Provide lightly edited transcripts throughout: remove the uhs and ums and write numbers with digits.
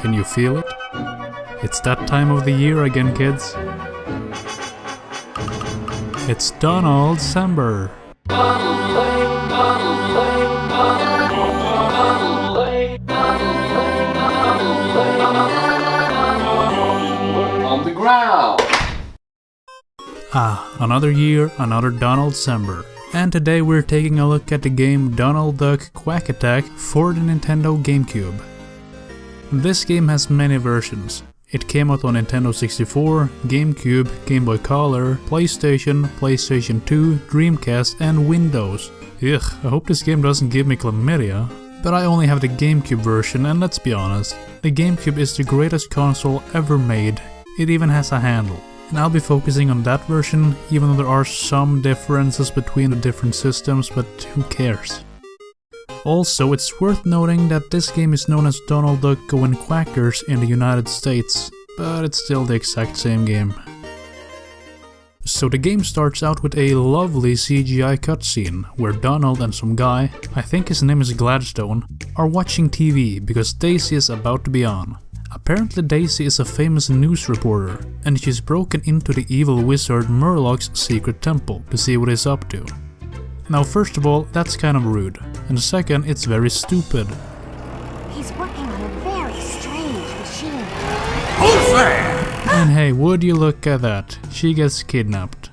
Can you feel it? It's that time of the year again, kids. It's Donaldcember. On the ground. Another year, another Donaldcember. And today we're taking a look at the game Duck Quack Attack for the Nintendo GameCube. This game has many versions. It came out on Nintendo 64, GameCube, Game Boy Color, PlayStation, PlayStation 2, Dreamcast and Windows. Ugh, I hope this game doesn't give me chlamydia. But I only have the GameCube version, and let's be honest, the GameCube is the greatest console ever made. It even has a handle. And I'll be focusing on that version, even though there are some differences between the different systems, but who cares? Also, it's worth noting that this game is known as Donald Duck Goin Quackers in the United States, but it's still the exact same game. So the game starts out with a lovely CGI cutscene, where Donald and some guy, I think his name is Gladstone, are watching TV because Daisy is about to be on. Apparently Daisy is a famous news reporter, and she's broken into the evil wizard Murloc's secret temple to see what he's up to. Now first of all, that's kind of rude, and second, it's very stupid. He's working on a very strange machine. Who's there? And hey, would you look at that, she gets kidnapped.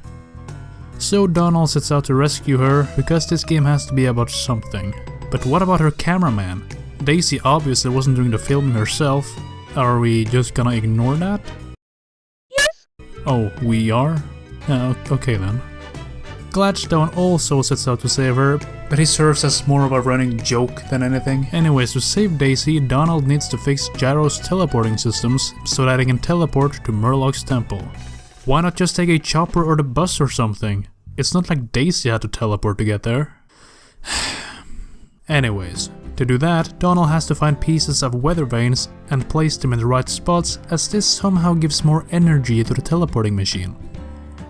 So Donald sets out to rescue her, because this game has to be about something. But what about her cameraman? Daisy obviously wasn't doing the filming herself. Are we just gonna ignore that? Yes. Oh, we are? Okay then. Gladstone also sets out to save her, but he serves as more of a running joke than anything. Anyways, to save Daisy, Donald needs to fix Gyro's teleporting systems so that he can teleport to Murloc's temple. Why not just take a chopper or the bus or something? It's not like Daisy had to teleport to get there. Anyways, to do that, Donald has to find pieces of weather vanes and place them in the right spots, as this somehow gives more energy to the teleporting machine.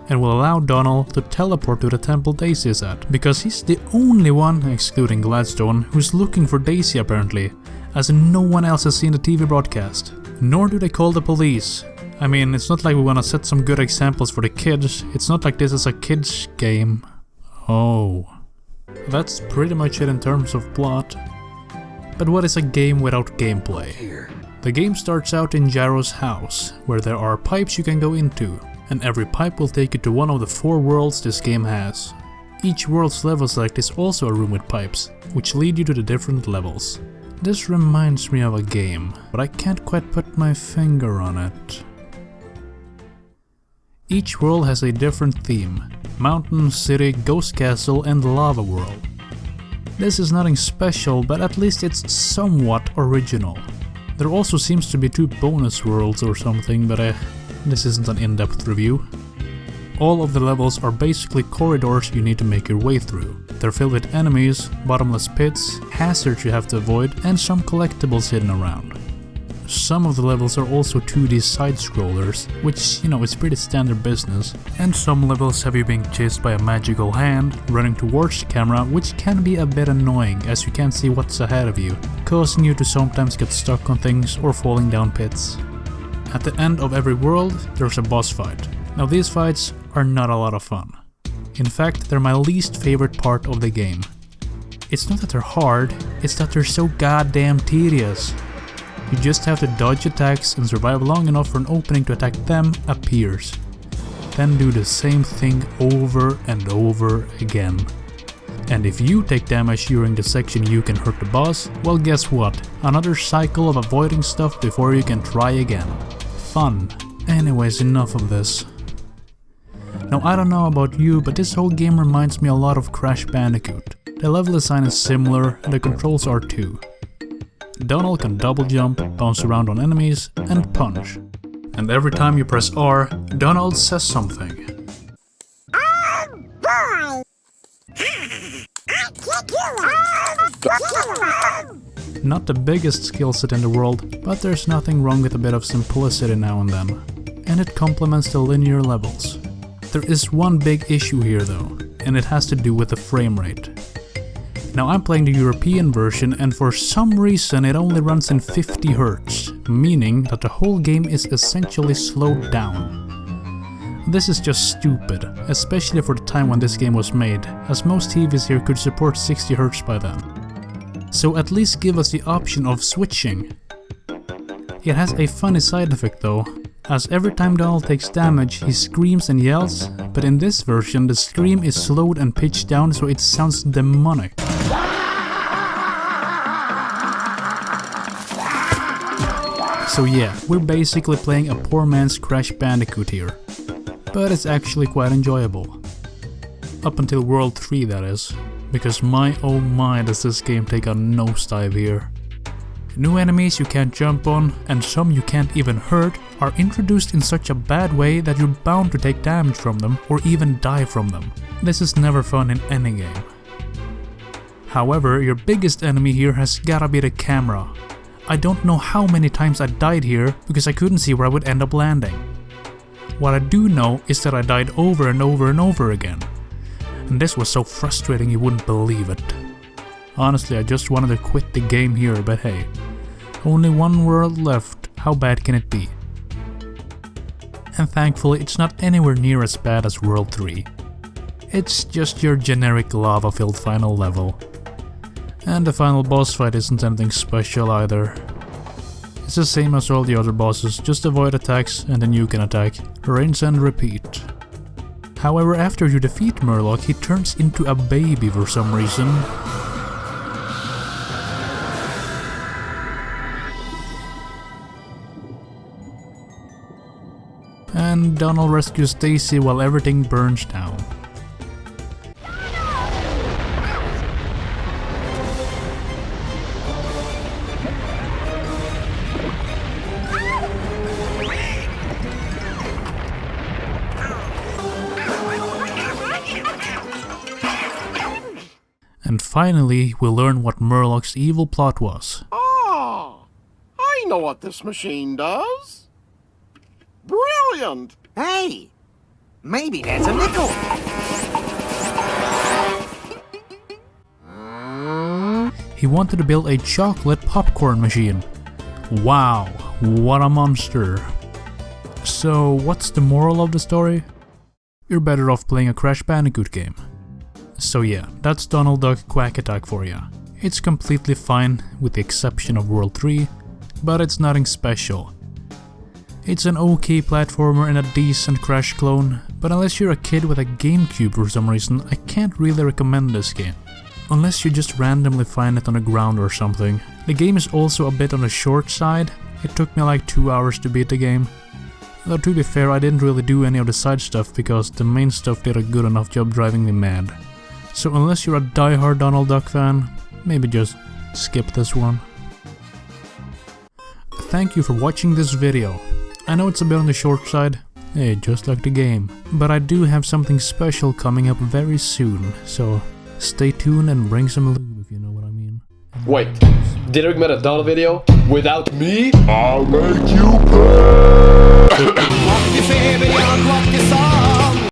And will allow Donald to teleport to the temple Daisy is at, because he's the only one, excluding Gladstone, who's looking for Daisy apparently, as no one else has seen the TV broadcast. Nor do they call the police. I mean, it's not like we wanna set some good examples for the kids, it's not like this is a kids game. Oh. That's pretty much it in terms of plot. But what is a game without gameplay? The game starts out in Gyro's house, where there are pipes you can go into, and every pipe will take you to one of the 4 worlds this game has. Each world's level select is also a room with pipes, which lead you to the different levels. This reminds me of a game, but I can't quite put my finger on it. Each world has a different theme: mountain, city, ghost castle and lava world. This is nothing special, but at least it's somewhat original. There also seems to be 2 bonus worlds or something, but this isn't an in-depth review. All of the levels are basically corridors you need to make your way through. They're filled with enemies, bottomless pits, hazards you have to avoid, and some collectibles hidden around. Some of the levels are also 2D side-scrollers, which, you know, is pretty standard business. And some levels have you being chased by a magical hand, running towards the camera, which can be a bit annoying as you can't see what's ahead of you, causing you to sometimes get stuck on things or falling down pits. At the end of every world, there's a boss fight. Now these fights are not a lot of fun. In fact, they're my least favorite part of the game. It's not that they're hard, it's that they're so goddamn tedious. You just have to dodge attacks and survive long enough for an opening to attack them appears. Then do the same thing over and over again. And if you take damage during the section you can hurt the boss, well guess what? Another cycle of avoiding stuff before you can try again. Fun. Anyways, enough of this. Now I don't know about you, but this whole game reminds me a lot of Crash Bandicoot. The level design is similar and the controls are too. Donald can double jump, bounce around on enemies, and punch. And every time you press R, Donald says something. Oh boy! I kick you! Not the biggest skill set in the world, but there's nothing wrong with a bit of simplicity now and then. And it complements the linear levels. There is one big issue here though, and it has to do with the frame rate. Now I'm playing the European version, and for some reason it only runs in 50 Hz, meaning that the whole game is essentially slowed down. This is just stupid, especially for the time when this game was made, as most TVs here could support 60 Hz by then. So at least give us the option of switching. It has a funny side effect though, as every time Donald takes damage he screams and yells, but in this version the scream is slowed and pitched down so it sounds demonic. So yeah, we're basically playing a poor man's Crash Bandicoot here, but it's actually quite enjoyable. Up until World 3 that is, because my oh my does this game take a nosedive here. New enemies you can't jump on, and some you can't even hurt, are introduced in such a bad way that you're bound to take damage from them or even die from them. This is never fun in any game. However, your biggest enemy here has gotta be the camera. I don't know how many times I died here because I couldn't see where I would end up landing. What I do know is that I died over and over and over again. And this was so frustrating you wouldn't believe it. Honestly, I just wanted to quit the game here, but hey, only one world left, how bad can it be? And thankfully it's not anywhere near as bad as World 3. It's just your generic lava-filled final level. And the final boss fight isn't anything special either. It's the same as all the other bosses, just avoid attacks and then you can attack, rinse and repeat. However, after you defeat Murloc, he turns into a baby for some reason. And Donald rescues Daisy while everything burns down. And finally, we learn what Murloc's evil plot was. Ah, I know what this machine does. Brilliant! Hey, maybe that's a nickel. He wanted to build a chocolate popcorn machine. Wow, what a monster. So, what's the moral of the story? You're better off playing a Crash Bandicoot game. So yeah, that's Duck Quack Attack for ya. It's completely fine, with the exception of World 3, but it's nothing special. It's an okay platformer and a decent Crash clone, but unless you're a kid with a GameCube for some reason, I can't really recommend this game. Unless you just randomly find it on the ground or something. The game is also a bit on the short side. It took me like 2 hours to beat the game. Though to be fair, I didn't really do any of the side stuff because the main stuff did a good enough job driving me mad. So unless you're a die-hard Donald Duck fan, maybe just skip this one. Thank you for watching this video. I know it's a bit on the short side, hey, just like the game, but I do have something special coming up very soon, so stay tuned and bring some lube if you know what I mean. Wait, did I make a Donald video without me? I'll make you pay!